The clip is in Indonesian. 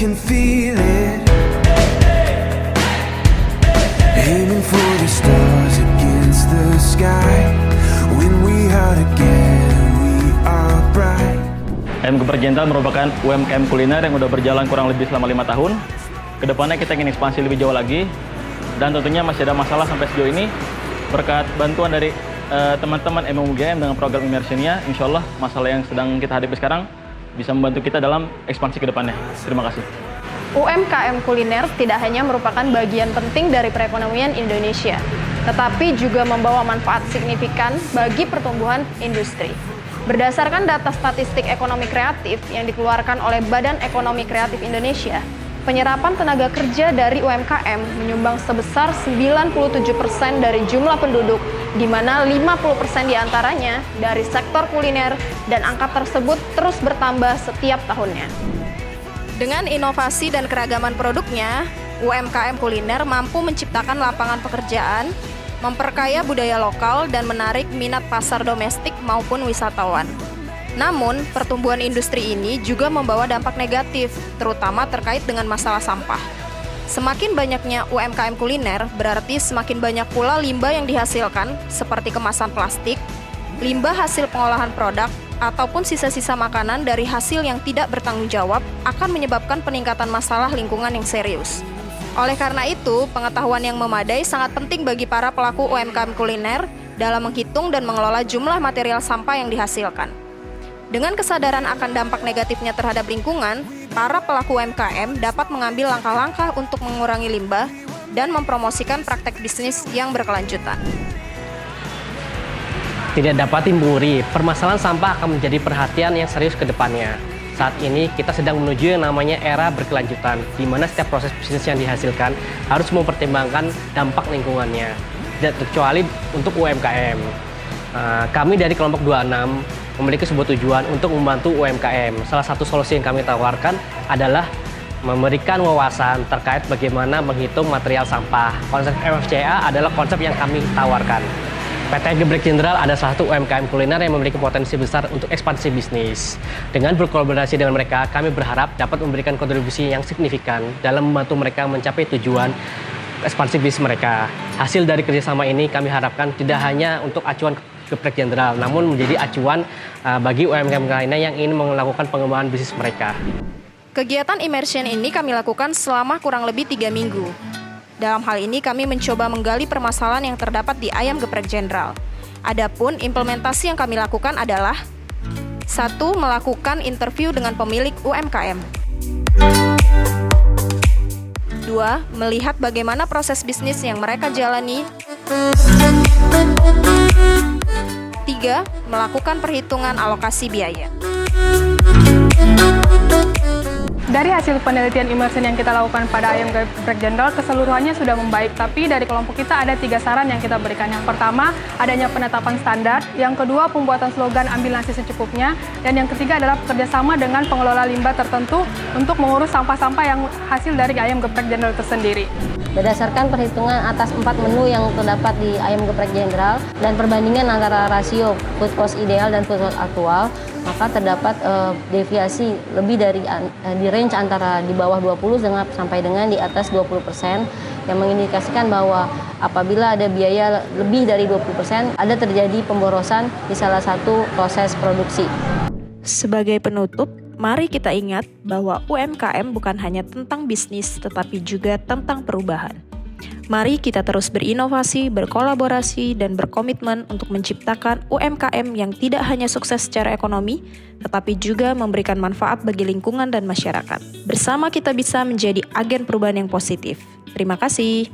can feel it. Aiming for the stars against the sky. When we are together, we are bright. Ayam Geprek Jenderal merupakan UMKM kuliner yang udah berjalan kurang lebih selama 5 tahun. Kedepannya kita ingin ekspansi lebih jauh lagi. Dan tentunya masih ada masalah sampai sejauh ini. Berkat bantuan dari teman-teman MUGM dengan program immersionnya, insya Allah masalah yang sedang kita hadapi sekarang bisa membantu kita dalam ekspansi ke depannya. Terima kasih. UMKM kuliner tidak hanya merupakan bagian penting dari perekonomian Indonesia, tetapi juga membawa manfaat signifikan bagi pertumbuhan industri. Berdasarkan data statistik ekonomi kreatif yang dikeluarkan oleh Badan Ekonomi Kreatif Indonesia, penyerapan tenaga kerja dari UMKM menyumbang sebesar 97% dari jumlah penduduk, di mana 50% diantaranya dari sektor kuliner, dan angka tersebut terus bertambah setiap tahunnya. Dengan inovasi dan keragaman produknya, UMKM kuliner mampu menciptakan lapangan pekerjaan, memperkaya budaya lokal, dan menarik minat pasar domestik maupun wisatawan. Namun, pertumbuhan industri ini juga membawa dampak negatif, terutama terkait dengan masalah sampah. Semakin banyaknya UMKM kuliner, berarti semakin banyak pula limbah yang dihasilkan, seperti kemasan plastik, limbah hasil pengolahan produk, ataupun sisa-sisa makanan dari hasil yang tidak bertanggung jawab akan menyebabkan peningkatan masalah lingkungan yang serius. Oleh karena itu, pengetahuan yang memadai sangat penting bagi para pelaku UMKM kuliner dalam menghitung dan mengelola jumlah material sampah yang dihasilkan. Dengan kesadaran akan dampak negatifnya terhadap lingkungan, para pelaku UMKM dapat mengambil langkah-langkah untuk mengurangi limbah dan mempromosikan praktek bisnis yang berkelanjutan. Tidak dapat dipungkiri, permasalahan sampah akan menjadi perhatian yang serius ke depannya. Saat ini kita sedang menuju yang namanya era berkelanjutan, di mana setiap proses bisnis yang dihasilkan harus mempertimbangkan dampak lingkungannya, tidak terkecuali untuk UMKM. Kami dari kelompok 26 memiliki sebuah tujuan untuk membantu UMKM. Salah satu solusi yang kami tawarkan adalah memberikan wawasan terkait bagaimana menghitung material sampah. Konsep MFCA adalah konsep yang kami tawarkan. PT Geprek Jenderal ada salah satu UMKM kuliner yang memiliki potensi besar untuk ekspansi bisnis. Dengan berkolaborasi dengan mereka, kami berharap dapat memberikan kontribusi yang signifikan dalam membantu mereka mencapai tujuan ekspansi bisnis mereka. Hasil dari kerjasama ini kami harapkan tidak hanya untuk acuan Geprek Jenderal, namun menjadi acuan bagi UMKM lainnya yang ingin melakukan pengembangan bisnis mereka. Kegiatan immersion ini kami lakukan selama kurang lebih 3 minggu. Dalam hal ini kami mencoba menggali permasalahan yang terdapat di Ayam Geprek Jenderal. Adapun implementasi yang kami lakukan adalah 1. Melakukan interview dengan pemilik UMKM. 2. Melihat bagaimana proses bisnis yang mereka jalani. 3. Melakukan perhitungan alokasi biaya. Dari hasil penelitian immersion yang kita lakukan pada Ayam Geprek Jenderal, keseluruhannya sudah membaik, tapi dari kelompok kita ada 3 saran yang kita berikan. Yang pertama, adanya penetapan standar. Yang kedua, pembuatan slogan ambil nasi secukupnya. Dan yang ketiga adalah bekerjasama dengan pengelola limbah tertentu untuk mengurus sampah-sampah yang hasil dari Ayam Geprek Jenderal tersendiri. Berdasarkan perhitungan atas 4 menu yang terdapat di Ayam Geprek Jenderal dan perbandingan antara rasio food cost ideal dan food cost aktual, maka terdapat deviasi lebih dari di range antara di bawah 20 sampai dengan di atas 20%, yang mengindikasikan bahwa apabila ada biaya lebih dari 20%, ada terjadi pemborosan di salah satu proses produksi. Sebagai penutup, mari kita ingat bahwa UMKM bukan hanya tentang bisnis, tetapi juga tentang perubahan. Mari kita terus berinovasi, berkolaborasi, dan berkomitmen untuk menciptakan UMKM yang tidak hanya sukses secara ekonomi, tetapi juga memberikan manfaat bagi lingkungan dan masyarakat. Bersama kita bisa menjadi agen perubahan yang positif. Terima kasih.